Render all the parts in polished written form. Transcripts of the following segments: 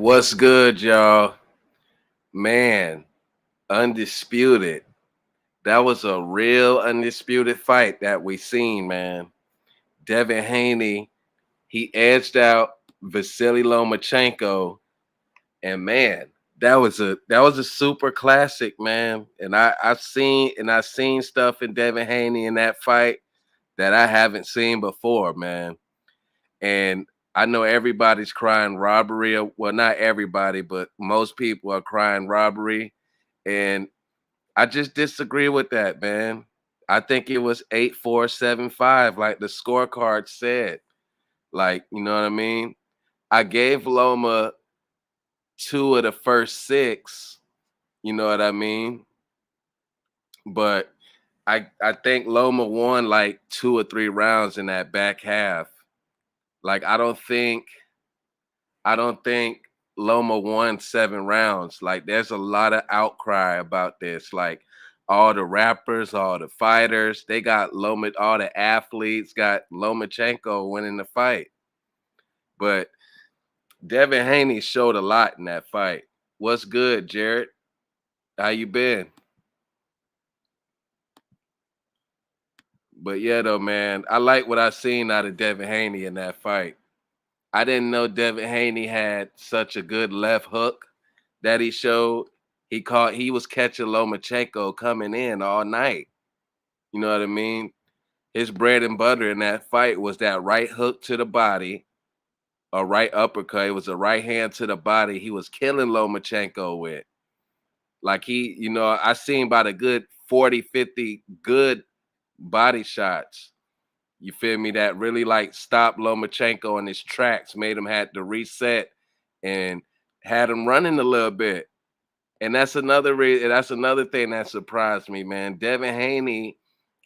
What's good, y'all? Man, undisputed. That was a real undisputed fight that we seen, man. Devin Haney, he edged out Vasily Lomachenko, and man, that was a super classic, man. And I've seen stuff in Devin Haney in that fight that I haven't seen before, man. And I know everybody's crying robbery. Well, not everybody, but most people are crying robbery. And I just disagree with that, man. I think it was 8-4, 7-5, like the scorecard said. Like, you know what I mean? I gave Loma two of the first six, you know what I mean? But I think Loma won like 2 or 3 rounds in that back half. Like I don't think Loma won 7 rounds. Like, there's a lot of outcry about this. Like, all the rappers, all the fighters, they got Loma, all the athletes got Lomachenko winning the fight. But Devin Haney showed a lot in that fight. What's good, Jared? How you been? But yeah, though, man, I like what I seen out of Devin Haney in that fight. I didn't know Devin Haney had such a good left hook that he showed. He was catching Lomachenko coming in all night. You know what I mean? His bread and butter in that fight was that right hook to the body, a right uppercut. It was a right hand to the body. He was killing Lomachenko with. Like, I seen about a good 40, 50 good body shots. You feel me? That really like stopped Lomachenko in his tracks, made him had to reset and had him running a little bit. And that's another thing that surprised me, man. Devin Haney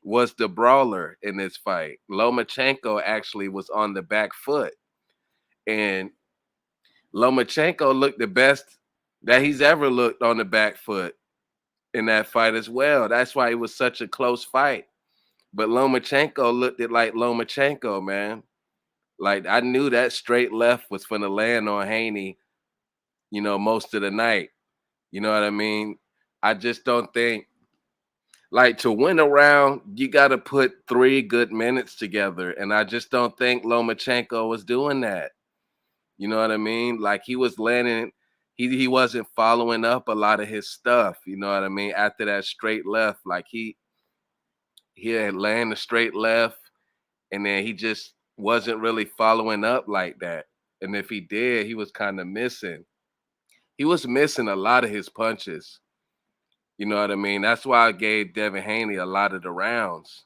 was the brawler in this fight. Lomachenko actually was on the back foot. And Lomachenko looked the best that he's ever looked on the back foot in that fight as well. That's why it was such a close fight. But Lomachenko looked it like Lomachenko, man. Like, I knew that straight left was finna land on Haney, most of the night. You know what I mean? I just don't think, like, to win a round, you got to put 3 good minutes together. And I just don't think Lomachenko was doing that. You know what I mean? Like, he was landing, he wasn't following up a lot of his stuff. You know what I mean? After that straight left, like he had landed a straight left, and then he just wasn't really following up like that. And if he did, he was kind of missing. He was missing a lot of his punches. You know what I mean? That's why I gave Devin Haney a lot of the rounds.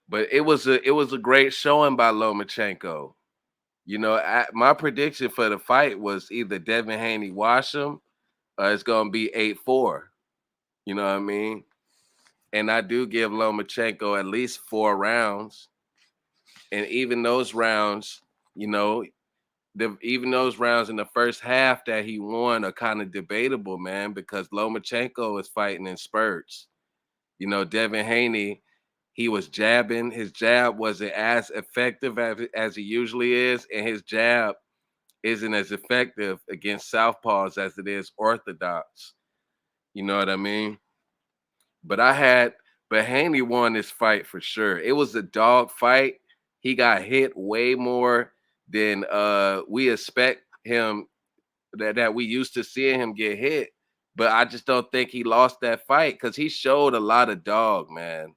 But it was a great showing by Lomachenko. My prediction for the fight was either Devin Haney wash him or it's gonna be 8-4. You know what I mean? And I do give Lomachenko at least 4 rounds. And even those rounds, you know, even those rounds in the first half that he won are kind of debatable, man, because Lomachenko is fighting in spurts. Devin Haney, he was jabbing. His jab wasn't as effective as he usually is, and his jab isn't as effective against southpaws as it is orthodox. You know what I mean? But Haney won this fight for sure. It was a dog fight. He got hit way more than we expect him that we used to seeing him get hit. But I just don't think he lost that fight because he showed a lot of dog, man.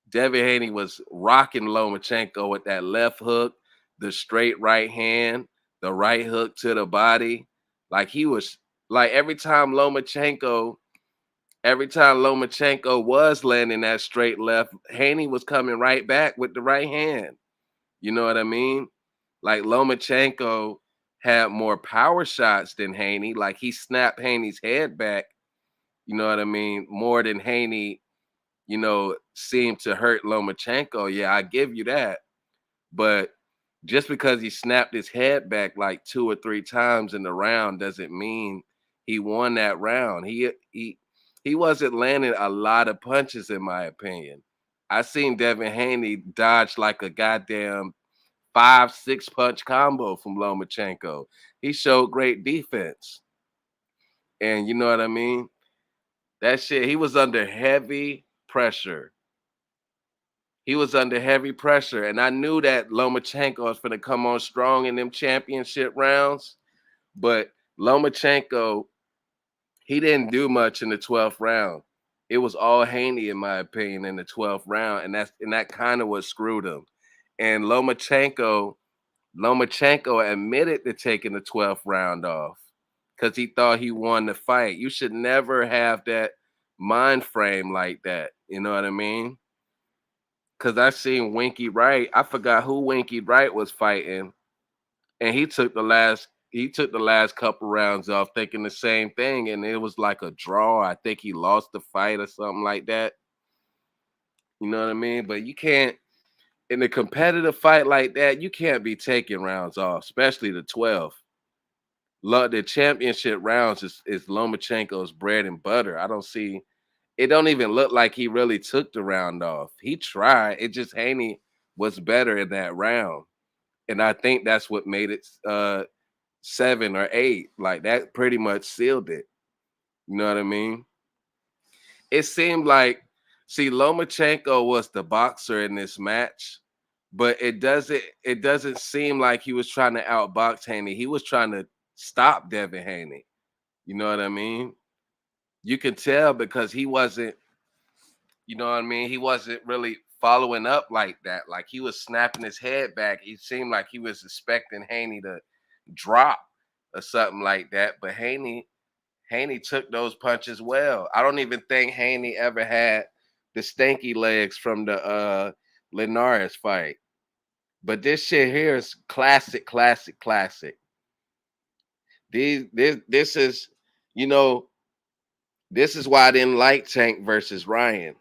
Devin Haney was rocking Lomachenko with that left hook, the straight right hand, the right hook to the body. Like, he was like every time Lomachenko was landing that straight left, Haney was coming right back with the right hand. You know what I mean? Like, Lomachenko had more power shots than Haney. Like, he snapped Haney's head back, you know what I mean, more than Haney, seemed to hurt Lomachenko. Yeah, I give you that. But just because he snapped his head back like 2 or 3 times in the round doesn't mean he won that round. He wasn't landing a lot of punches, in my opinion. I seen Devin Haney dodge like a goddamn 5, 6 punch combo from Lomachenko. He showed great defense. And you know what I mean? That shit, he was under heavy pressure. He was under heavy pressure. And I knew that Lomachenko was going to come on strong in them championship rounds. But Lomachenko, he didn't do much in the 12th round. It was all Haney, in my opinion, in the 12th round. And that kind of what screwed him. And Lomachenko admitted to taking the 12th round off because he thought he won the fight. You should never have that mind frame like that. You know what I mean? Because I seen Winky Wright. I forgot who Winky Wright was fighting, and he took the last couple rounds off, thinking the same thing, and it was like a draw. I think he lost the fight or something like that. You know what I mean? But you can't in a competitive fight like that. You can't be taking rounds off, especially the 12. The championship rounds is Lomachenko's bread and butter. I don't see it. Don't even look like he really took the round off. He tried. It just Haney was better in that round, and I think that's what made it 7 or 8. Like that pretty much sealed it. You know what I mean? It seemed like, see, Lomachenko was the boxer in this match, but it doesn't seem like he was trying to outbox Haney. He was trying to stop Devin Haney. You know what I mean? You can tell because he wasn't, you know what I mean? He wasn't really following up like that. Like he was snapping his head back. He seemed like he was expecting Haney to drop or something like that. But Haney took those punches well. I don't even think Haney ever had the stanky legs from the Linares fight. But this shit here is classic, classic, classic. This is, you know, this is why I didn't like Tank versus Ryan.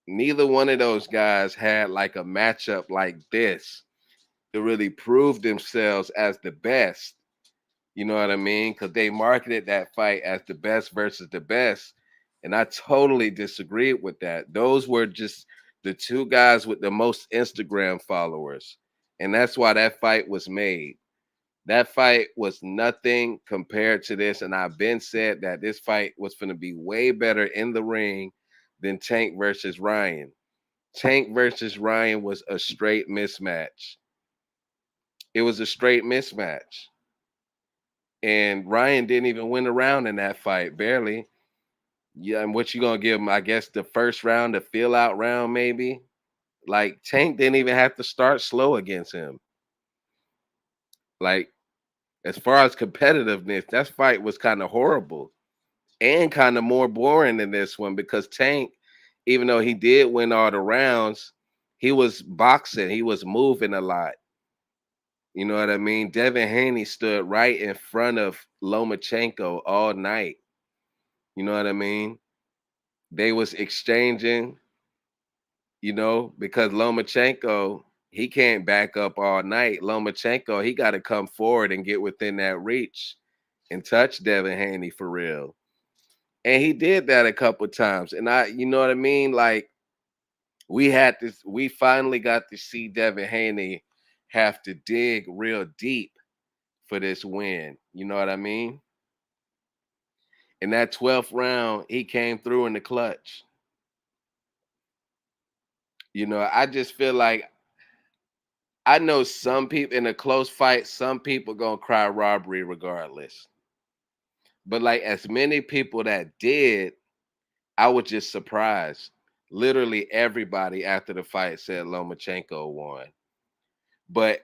Neither one of those guys had like a matchup like this to really prove themselves as the best. You know what I mean? Because they marketed that fight as the best versus the best. And I totally disagreed with that. Those were just the two guys with the most Instagram followers. And that's why that fight was made. That fight was nothing compared to this. And I've been said that this fight was going to be way better in the ring than Tank versus Ryan. Tank versus Ryan was a straight mismatch. It was a straight mismatch. And Ryan didn't even win a round in that fight, barely. Yeah, and what you gonna give him? I guess the first round, the feel out round, maybe. Like Tank didn't even have to start slow against him. Like as far as competitiveness, that fight was kind of horrible and kind of more boring than this one because Tank, even though he did win all the rounds, he was boxing, he was moving a lot. You know what I mean? Devin Haney stood right in front of Lomachenko all night. You know what I mean? They was exchanging, because Lomachenko, he can't back up all night. Lomachenko, he got to come forward and get within that reach and touch Devin Haney for real. And he did that a couple times. And you know what I mean? Like we finally got to see Devin Haney have to dig real deep for this win. You know what I mean? In that 12th round, he came through in the clutch. I just feel like I know some people in a close fight, some people gonna cry robbery regardless. But like as many people that did, I was just surprised. Literally everybody after the fight said Lomachenko won. But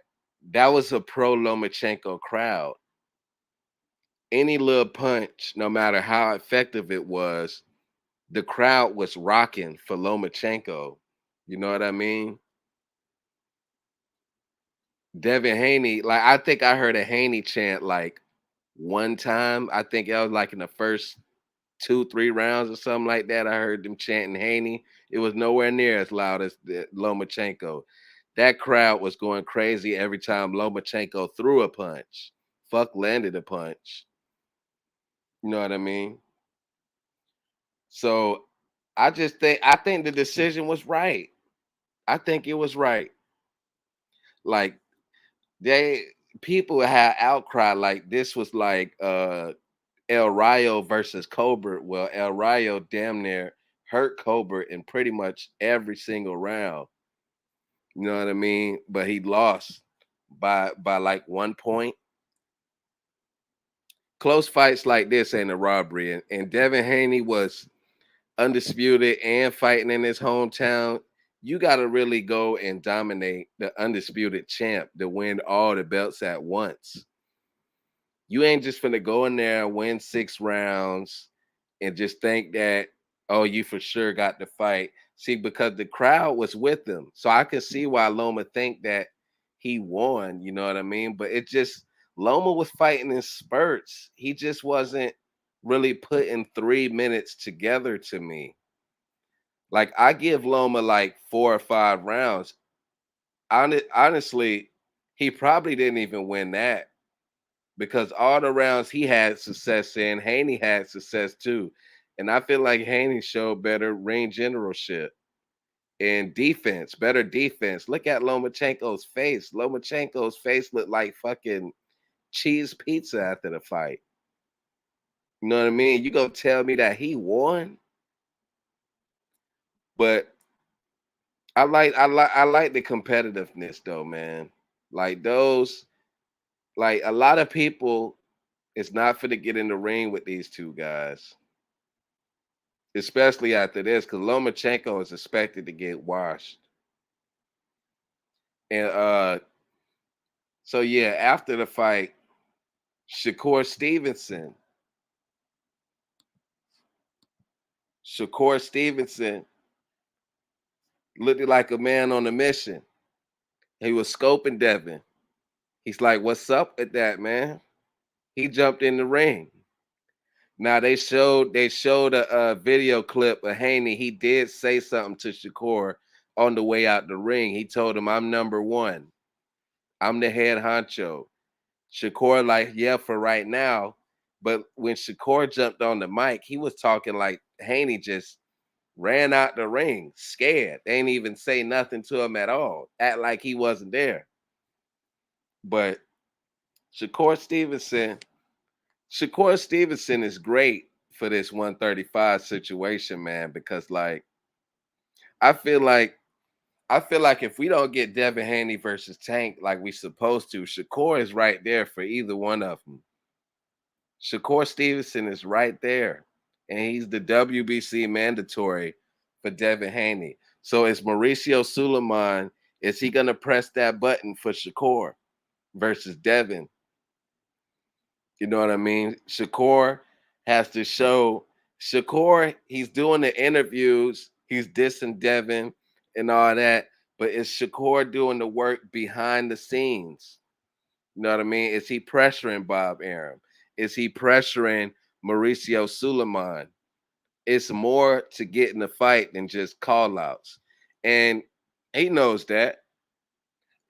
that was a pro Lomachenko crowd. Any little punch, no matter how effective it was, the crowd was rocking for Lomachenko. You know what I mean? Devin Haney, like I think I heard a Haney chant like one time. I think that was like in the first 2, 3 rounds or something like that. I heard them chanting Haney. It was nowhere near as loud as Lomachenko. That crowd was going crazy every time Lomachenko threw a punch. Fuck landed a punch. You know what I mean? So I think the decision was right. I think it was right. Like they people had outcry like this was like El Rayo versus Colbert. Well, El Rayo damn near hurt Colbert in pretty much every single round. You know what I mean? But he lost by like 1 point. Close fights like this ain't a robbery. And Devin Haney was undisputed and fighting in his hometown. You got to really go and dominate the undisputed champ to win all the belts at once. You ain't just finna go in there and win 6 rounds and just think that, oh, you for sure got the fight. See, because the crowd was with him. So I can see why Loma think that he won, you know what I mean? But it just Loma was fighting in spurts. He just wasn't really putting 3 minutes together to me. Like I give Loma like 4 or 5 rounds. Honestly, he probably didn't even win that because all the rounds he had success in, Haney had success too. And I feel like Haney showed better ring generalship and defense, better defense. Look at Lomachenko's face. Lomachenko's face looked like fucking cheese pizza after the fight. You know what I mean? You gonna tell me that he won? But I like the competitiveness though, man. Like those, like a lot of people is not fit to get in the ring with these two guys. Especially after this, because Lomachenko is expected to get washed. And so yeah, after the fight, Shakur Stevenson, Shakur Stevenson looked like a man on a mission. He was scoping Devin. He's like, "What's up with that, man?" He jumped in the ring. Now they showed a video clip of Haney. He did say something to Shakur on the way out the ring. He told him, "I'm number one. I'm the head honcho." Shakur like, yeah, for right now. But when Shakur jumped on the mic, he was talking like Haney just ran out the ring, scared. They ain't even say nothing to him at all. Act like he wasn't there. But Shakur Stevenson, Shakur Stevenson is great for this 135 situation, man, because like I feel like I feel like if we don't get Devin Haney versus Tank like we supposed to, Shakur is right there for either one of them. Shakur Stevenson is right there, and he's the WBC mandatory for Devin Haney. So is Mauricio Suleiman, is he gonna press that button for Shakur versus Devin? You know what I mean? Shakur has to show Shakur, he's doing the interviews, he's dissing Devin and all that, but is Shakur doing the work behind the scenes? You know what I mean? Is he pressuring Bob Arum? Is he pressuring Mauricio Suleiman? It's more to get in the fight than just call outs. And he knows that.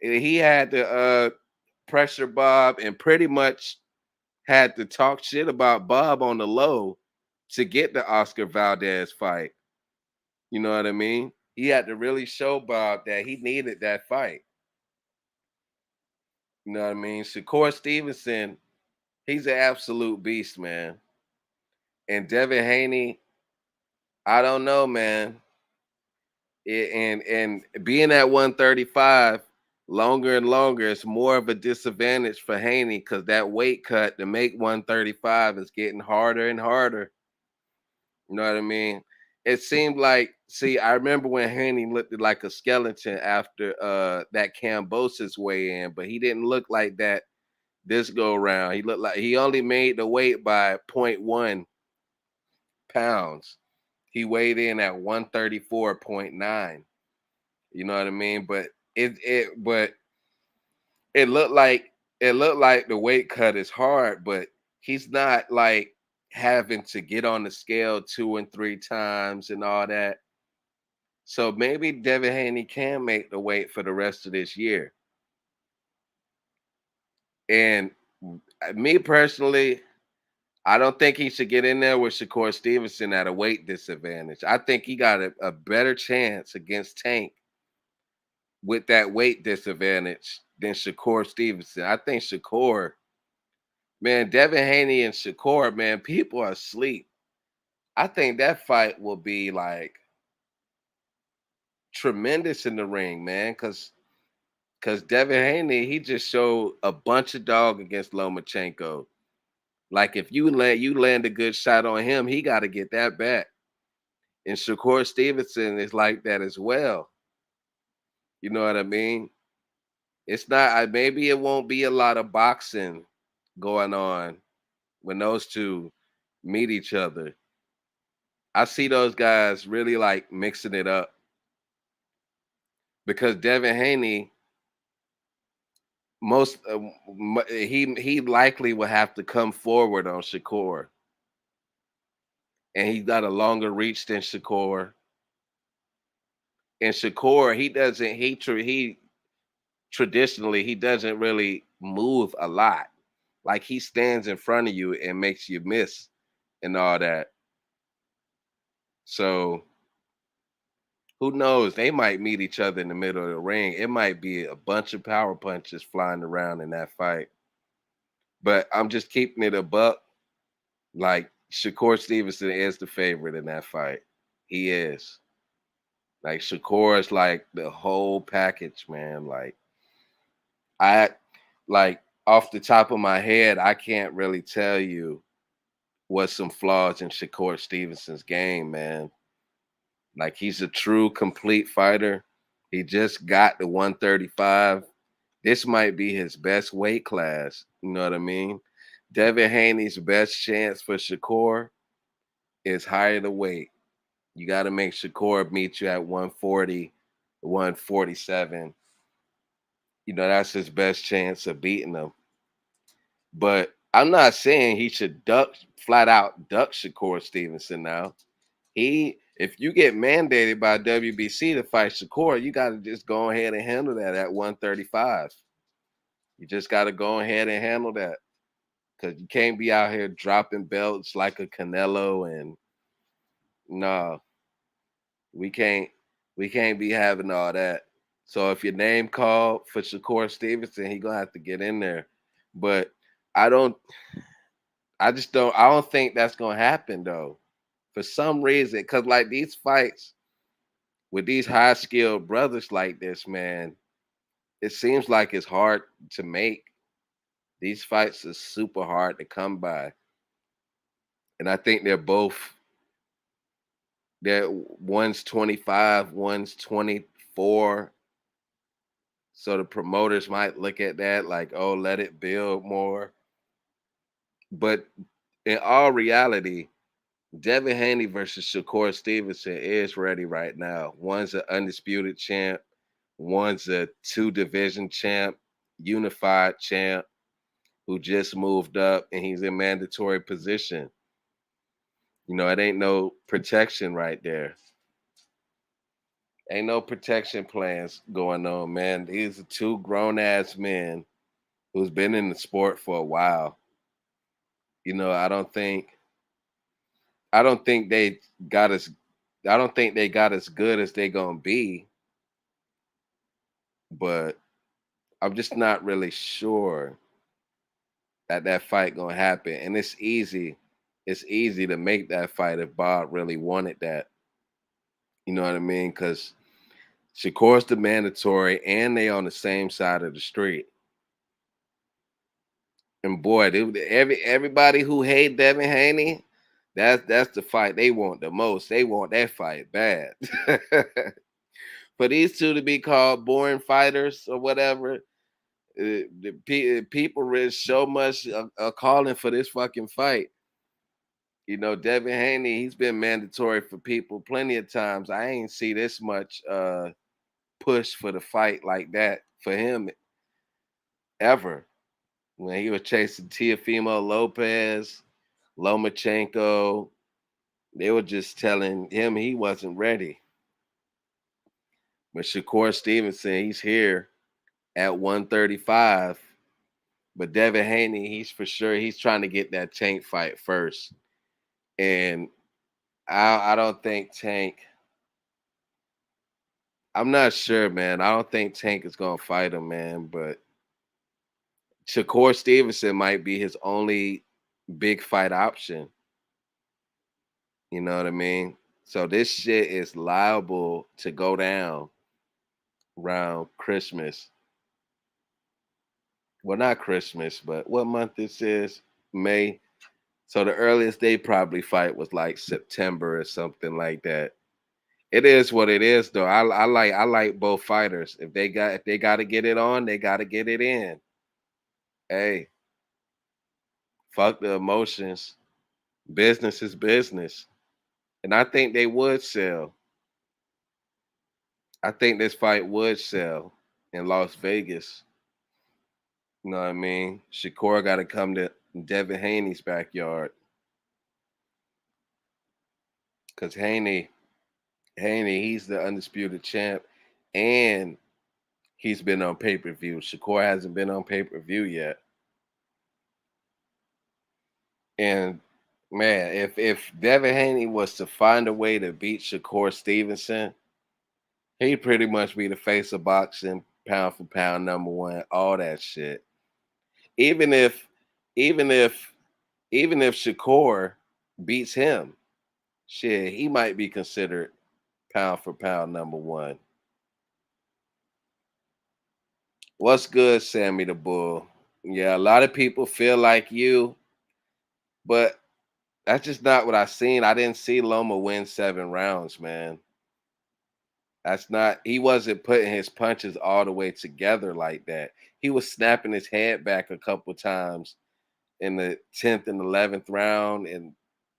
He had to pressure Bob and pretty much had to talk shit about Bob on the low to get the Oscar Valdez fight. You know what I mean? He had to really show Bob that he needed that fight. You know what I mean? Shakur Stevenson, he's an absolute beast, man. And Devin Haney, I don't know, man. And being at 135 longer and longer, it's more of a disadvantage for Haney because that weight cut to make 135 is getting harder and harder. You know what I mean? It seemed like, see, I remember when Haney looked like a skeleton after that Cambosis weigh in, but he didn't look like that this go around. He looked like he only made the weight by point 0.1 pounds. He weighed in at 134.9. You know what I mean? But it looked like the weight cut is hard, but he's not like having to get on the scale 2 and 3 times and all that. So maybe Devin Haney can make the weight for the rest of this year. And me personally, I don't think he should get in there with Shakur Stevenson at a weight disadvantage. I think he got a better chance against Tank with that weight disadvantage than Shakur Stevenson. I think Shakur, man, Devin Haney and Shakur, man, people are asleep. I think that fight will be like tremendous in the ring, man, because Devin Haney, he just showed a bunch of dog against Lomachenko. Like if you land a good shot on him, he got to get that back. And Shakur Stevenson is like that as well. You know what I mean? It's not. Maybe it won't be a lot of boxing going on when those two meet each other. I see those guys really like mixing it up because Devin Haney, most he likely will have to come forward on Shakur, and he's got a longer reach than Shakur. And Shakur, he traditionally he doesn't really move a lot. Like he stands in front of you and makes you miss and all that. So who knows? They might meet each other in the middle of the ring. It might be a bunch of power punches flying around in that fight. But I'm just keeping it a buck. Like Shakur Stevenson is the favorite in that fight. He is. Like Shakur is like the whole package, man. I like off the top of my head, I can't really tell you what some flaws in Shakur Stevenson's game, man. Like he's a true complete fighter. He just got the 135. This might be his best weight class. You know what I mean? Devin Haney's best chance for Shakur is higher the weight. You got to make Shakur meet you at 140, 147. You know, that's his best chance of beating him. But I'm not saying he should flat out duck Shakur Stevenson now. If you get mandated by WBC to fight Shakur, you got to just go ahead and handle that at 135. You just got to go ahead and handle that because you can't be out here dropping belts like a Canelo. And no, we can't we can't be having all that. So if your name called for Shakur Stevenson, he gonna have to get in there. But I don't. I just don't. I don't think that's gonna happen though. For some reason, because like these fights with these high skilled brothers like this, man, it seems like it's hard to make. These fights are super hard to come by. And I think they're one's 25, one's 24. So the promoters might look at that like, oh, let it build more. But in all reality, Devin Haney versus Shakur Stevenson is ready right now. One's an undisputed champ, one's a two division champ, unified champ who just moved up and he's in mandatory position. You know, it ain't no protection right there. Ain't no protection plans going on, man. These are two grown ass men who's been in the sport for a while. You know, I don't think they got as I don't think they got as good as they gonna be, but I'm just not really sure that that fight gonna happen. And it's easy to make that fight if Bob really wanted that. You know what I mean? Because Shakur's the mandatory, and they on the same side of the street. And boy, everybody who hate Devin Haney, that's the fight they want the most. They want that fight bad. For these two to be called boring fighters or whatever, people is so much calling for this fucking fight. You know, Devin Haney, he's been mandatory for people plenty of times. I ain't see this much push for the fight like that for him ever. When he was chasing Teofimo Lopez, Lomachenko, they were just telling him he wasn't ready. But Shakur Stevenson, he's here at 135. But Devin Haney, he's for sure, he's trying to get that Tank fight first. And I don't think Tank I'm not sure, man. I don't think Tank is gonna fight him, man. But Shakur Stevenson might be his only big fight option. You know what I mean? So this shit is liable to go down around Christmas. Well, not Christmas, but what month this is? May. So the earliest they probably fight was like September or something like that. It is what it is, though. I like both fighters. If they got to get it on, they got to get it in. Hey, fuck the emotions. Business is business, and I think they would sell. I think this fight would sell in Las Vegas. You know what I mean? Shakur got to come to Devin Haney's backyard because Haney, he's the undisputed champ, and he's been on pay per view. Shakur hasn't been on pay per view yet. And man, if Devin Haney was to find a way to beat Shakur Stevenson, he'd pretty much be the face of boxing, pound for pound, number one, all that shit. Even if, even if, even if Shakur beats him, shit, he might be considered pound for pound number one. What's good, Sammy the Bull? Yeah, a lot of people feel like you, but that's just not what I seen. I didn't see Loma win 7 rounds, man. That's not, he wasn't putting his punches all the way together like that. He was snapping his head back a couple times in the 10th and 11th round and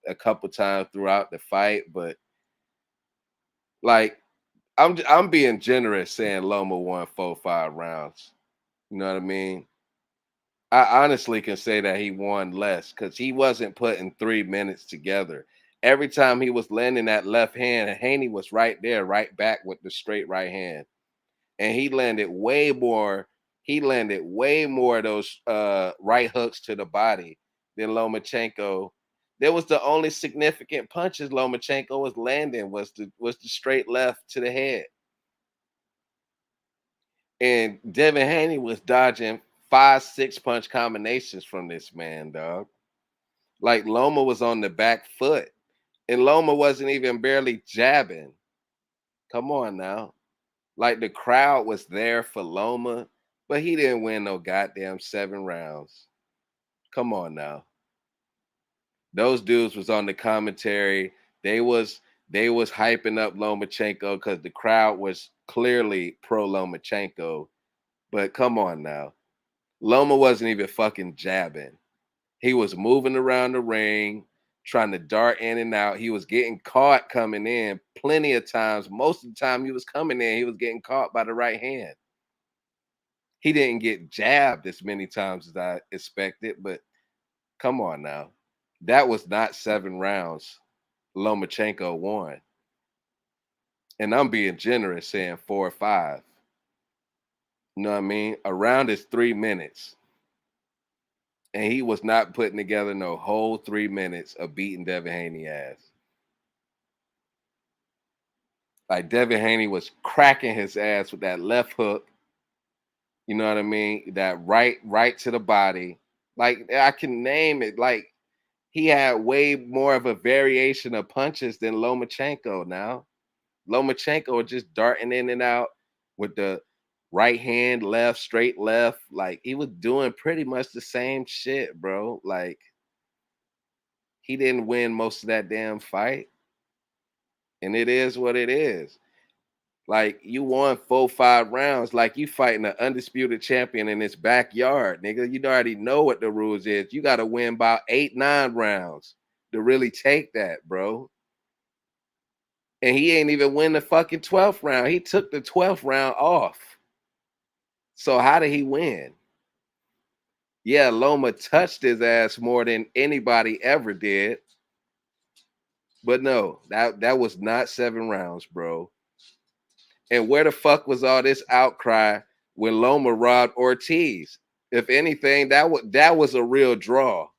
a couple times throughout the fight, but like I'm being generous saying Loma won 4 5 rounds. You know what I mean? I honestly can say that he won less because he wasn't putting 3 minutes together. Every time he was landing that left hand, Haney was right there, right back with the straight right hand. And he landed way more of those right hooks to the body than Lomachenko. There was the only significant punches Lomachenko was landing was the straight left to the head. And Devin Haney was dodging 5 6 punch combinations from this man, dog. Like Loma was on the back foot. And Loma wasn't even barely jabbing. Come on now. Like the crowd was there for Loma, but he didn't win no goddamn 7 rounds. Come on now. Those dudes was on the commentary. They was hyping up Lomachenko because the crowd was clearly pro Lomachenko. But come on now. Loma wasn't even fucking jabbing. He was moving around the ring, trying to dart in and out. He was getting caught coming in plenty of times. Most of the time he was coming in, he was getting caught by the right hand. He didn't get jabbed as many times as I expected, but come on now. That was not 7 rounds. Lomachenko won. And I'm being generous saying 4 or 5. You know what I mean? A round is 3 minutes. And he was not putting together no whole 3 minutes of beating Devin Haney ass. Like Devin Haney was cracking his ass with that left hook. You know what I mean? That right to the body. Like I can name it. Like he had way more of a variation of punches than Lomachenko now. Lomachenko was just darting in and out with the right hand, left, straight left. Like he was doing pretty much the same shit, bro. Like he didn't win most of that damn fight. And it is what it is. Like you won 4 5 rounds, like you fighting an undisputed champion in his backyard, nigga. You already know what the rules is. You got to win about 8 9 rounds to really take that, bro. And he ain't even win the fucking 12th round. He took the 12th round off. So how did he win? Yeah, Loma touched his ass more than anybody ever did. But no, that was not 7 rounds, bro. And where the fuck was all this outcry when Loma robbed Ortiz? If anything, that was a real draw.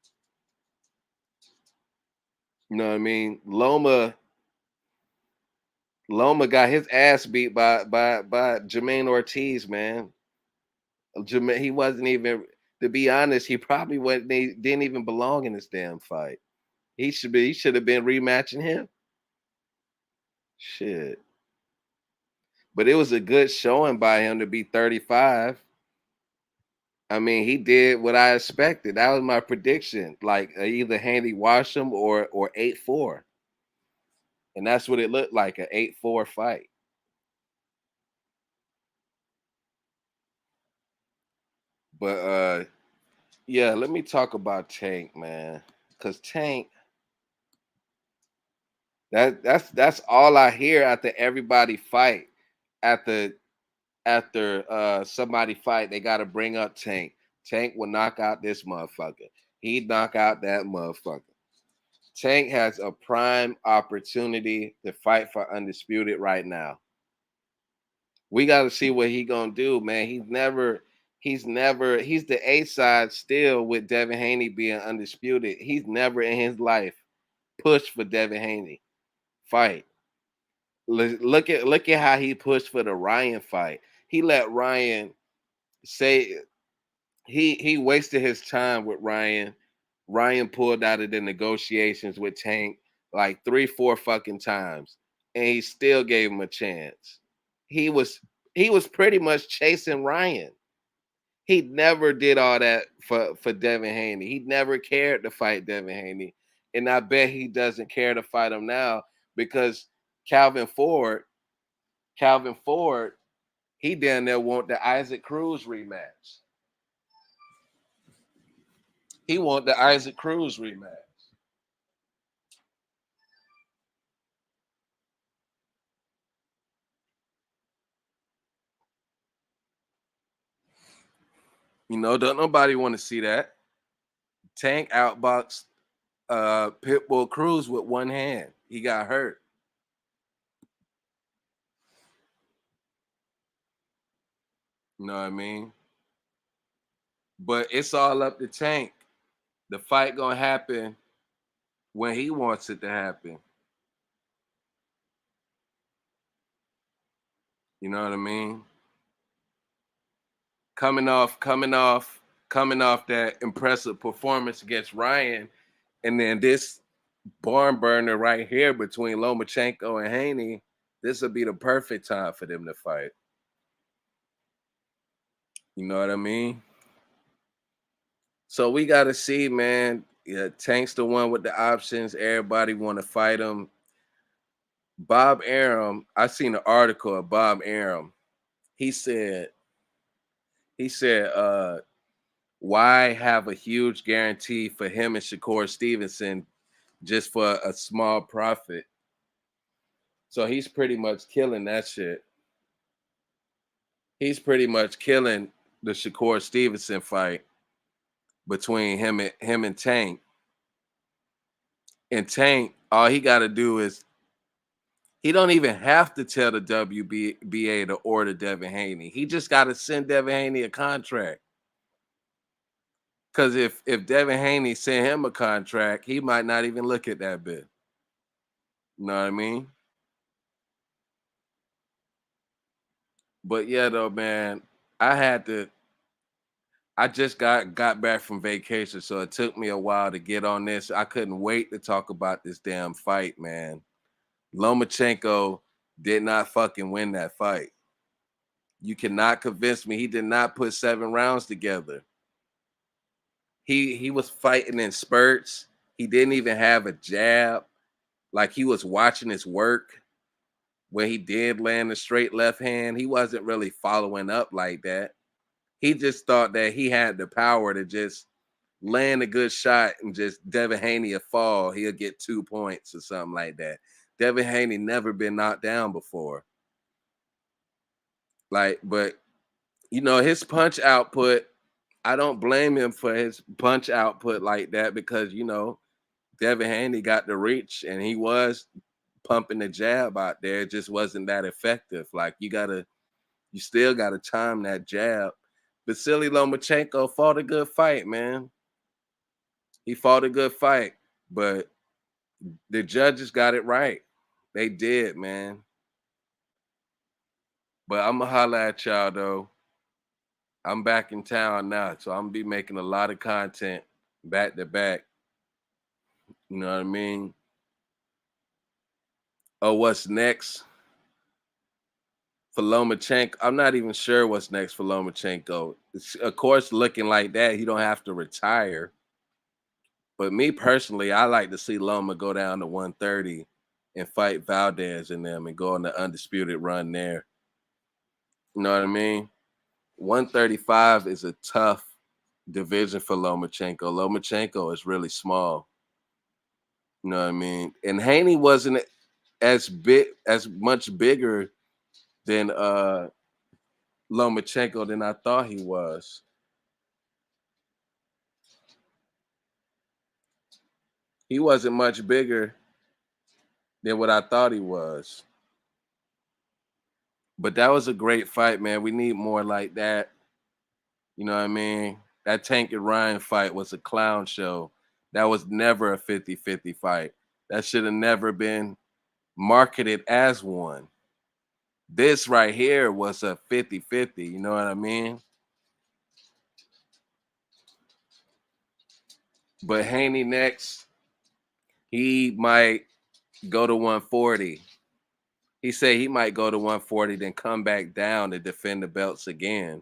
You know what I mean? Loma got his ass beat by Jermaine Ortiz, man. Jermaine, he wasn't even, to be honest, he probably wasn't, he didn't even belong in this damn fight. He should have been rematching him. Shit. But it was a good showing by him to be 35. I mean, he did what I expected. That was my prediction. Like either Handy wash him or 8-4. And that's what it looked like, an 8-4 fight. But yeah, let me talk about Tank, man. Cause Tank, that's all I hear after everybody fight. After somebody fight, they gotta bring up Tank. Tank will knock out this motherfucker. He'd knock out that motherfucker. Tank has a prime opportunity to fight for undisputed right now. We got to see what he gonna do, man. He's the A side still with Devin Haney being undisputed. He's never in his life pushed for Devin Haney fight. Look at how he pushed for the Ryan fight. He let Ryan say he wasted his time with Ryan. Ryan pulled out of the negotiations with Tank like 3, 4 fucking times, and he still gave him a chance. He was he was pretty much chasing Ryan. He never did all that for Devin Haney. He never cared to fight Devin Haney, and I bet he doesn't care to fight him now because Calvin Ford, Calvin Ford, he down there want the Isaac Cruz rematch. He want the Isaac Cruz rematch. You know, don't nobody want to see that. Tank outboxed Pitbull Cruz with one hand. He got hurt. You know what I mean? But it's all up to Tank. The fight gonna happen when he wants it to happen. You know what I mean? Coming off that impressive performance against Ryan, and then this barn burner right here between Lomachenko and Haney. This would be the perfect time for them to fight. You know what I mean? So we got to see, man. Yeah, Tank's the one with the options. Everybody want to fight him. Bob Arum, I seen an article of Bob Arum. He said, he said, why have a huge guarantee for him and Shakur Stevenson just for a small profit? So he's pretty much killing that shit. He's pretty much killing the Shakur Stevenson fight between him and Tank. And Tank, all he got to do is he don't even have to tell the WBA to order Devin Haney. He just got to send Devin Haney a contract. Because if Devin Haney sent him a contract, he might not even look at that bit. You know what I mean? But yeah, though, man, I had to. I just got back from vacation, so it took me a while to get on this. I couldn't wait to talk about this damn fight, man. Lomachenko did not fucking win that fight. You cannot convince me he did not put 7 rounds together. He was fighting in spurts. He didn't even have a jab. Like he was watching his work. When he did land a straight left hand, he wasn't really following up like that. He just thought that he had the power to just land a good shot and just Devin Haney a fall. He'll get 2 points or something like that. Devin Haney never been knocked down before. Like, but you know, his punch output, I don't blame him for his punch output like that because you know, Devin Haney got the reach and he was pumping the jab out there. It just wasn't that effective. Like you still gotta time that jab. Vasily Lomachenko fought a good fight, man. He fought a good fight, but the judges got it right. They did, man. But I'm gonna holla at y'all though. I'm back in town now, so I'm gonna be making a lot of content back to back. You know what I mean? Oh, what's next for Lomachenko? I'm not even sure what's next for Lomachenko. Of course, looking like that, he don't have to retire. But me personally, I like to see Loma go down to 130 and fight Valdez and them and go on the undisputed run there. You know what I mean? 135 is a tough division for Lomachenko. Lomachenko is really small. You know what I mean? And Haney wasn't as much bigger than Lomachenko than I thought he was. He wasn't much bigger than what I thought he was. But that was a great fight, man. We need more like that. You know what I mean? That Tank and Ryan fight was a clown show. That was never a 50-50 fight. That should have never been marketed as one. This right here was a 50-50, you know what I mean? But Haney next, he might go to 140. He said he might go to 140, then come back down to defend the belts again.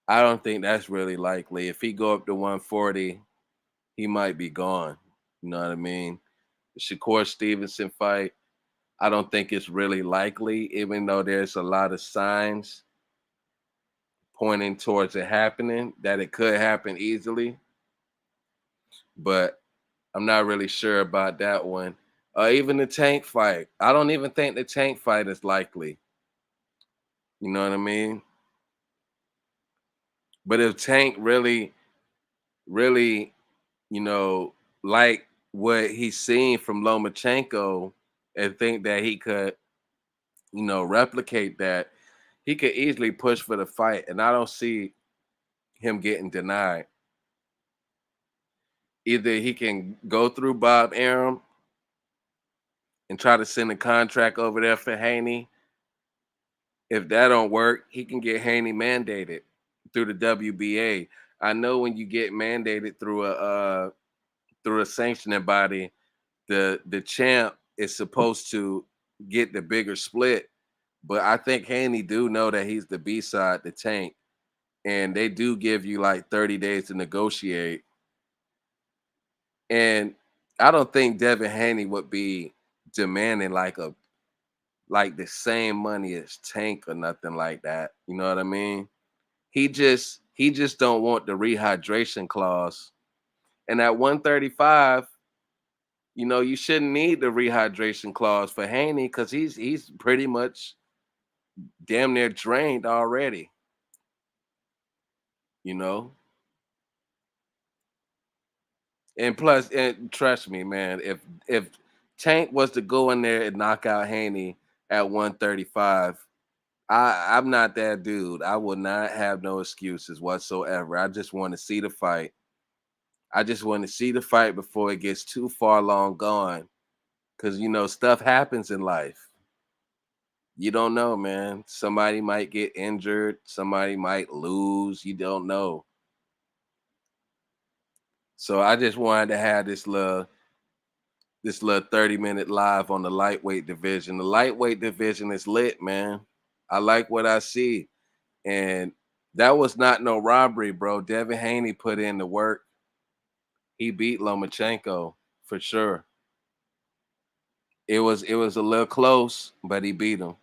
I don't think that's really likely. If he go up to 140, he might be gone. You know what I mean? The Shakur Stevenson fight, I don't think it's really likely, even though there's a lot of signs pointing towards it happening, that it could happen easily. But I'm not really sure about that one. Even the Tank fight, I don't even think the Tank fight is likely. You know what I mean? But if Tank really, you know, like what he's seen from Lomachenko and think that he could, replicate that, he could easily push for the fight. And I don't see him getting denied. Either he can go through Bob Arum and try to send a contract over there for Haney. If that don't work, he can get Haney mandated through the WBA. I know when you get mandated through a sanctioning body, the champ is supposed to get the bigger split. But I think Haney do know that he's the B side, the Tank, and they do give you like 30 days to negotiate. And I don't think Devin Haney would be demanding like the same money as Tank or nothing like that. You know what I mean? He just don't want the rehydration clause. And at 135, you shouldn't need the rehydration clause for Haney because he's pretty much damn near drained already. You know, and plus, and trust me, man, if Tank was to go in there and knock out Haney at 135, I'm not that dude. I will not have no excuses whatsoever. I just want to see the fight. I just want to see the fight before it gets too far long gone. Cause stuff happens in life. You don't know, man. Somebody might get injured, somebody might lose. You don't know. So I just wanted to have this little 30-minute live on the lightweight division. The lightweight division is lit, man. I like what I see. And that was not no robbery, bro. Devin Haney put in the work. He beat Lomachenko for sure. It was a little close, but he beat him.